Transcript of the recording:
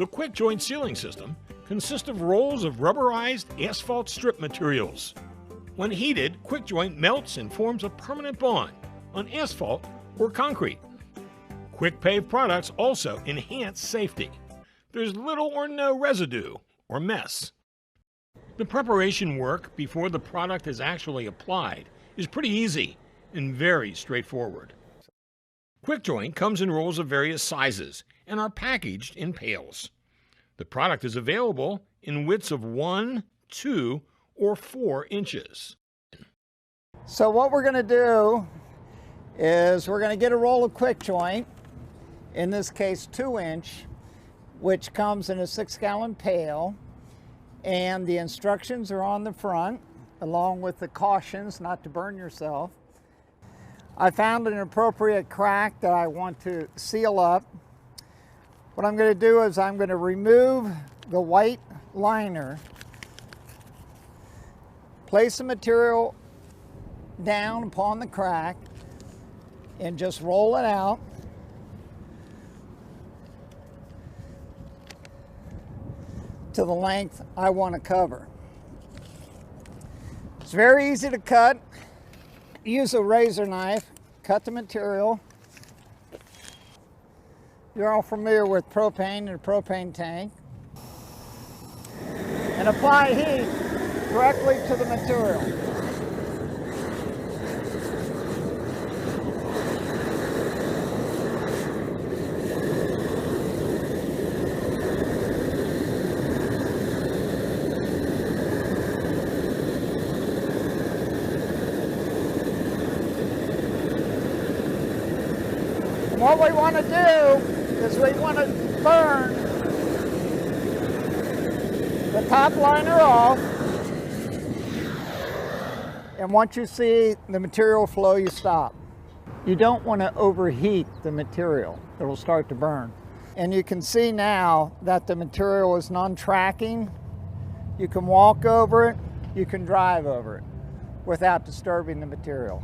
The quick joint sealing system consists of rolls of rubberized asphalt strip materials. When heated, quick joint melts and forms a permanent bond on asphalt or concrete. Quick Pave products also enhance safety. There's little or no residue or mess. The preparation work before the product is actually applied is pretty easy and very straightforward. Quick joint comes in rolls of various sizes and are packaged in pails. The product is available in widths of 1, 2, or 4 inches. So what we're going to do is we're going to get a roll of quick joint, in this case 2-inch, which comes in a 6-gallon pail, and the instructions are on the front along with the cautions not to burn yourself. I found an appropriate crack that I want to seal up. What I'm going to do is I'm going to remove the white liner, place the material down upon the crack, and just roll it out. To the length I want to cover. It's very easy to cut. Use a razor knife, cut the material. You're all familiar with propane and a propane tank. And apply heat directly to the material. What we want to do is we want to burn the top liner off, and once you see the material flow, you stop. You don't want to overheat the material. It will start to burn. And you can see now that the material is non-tracking. You can walk over it, you can drive over it without disturbing the material.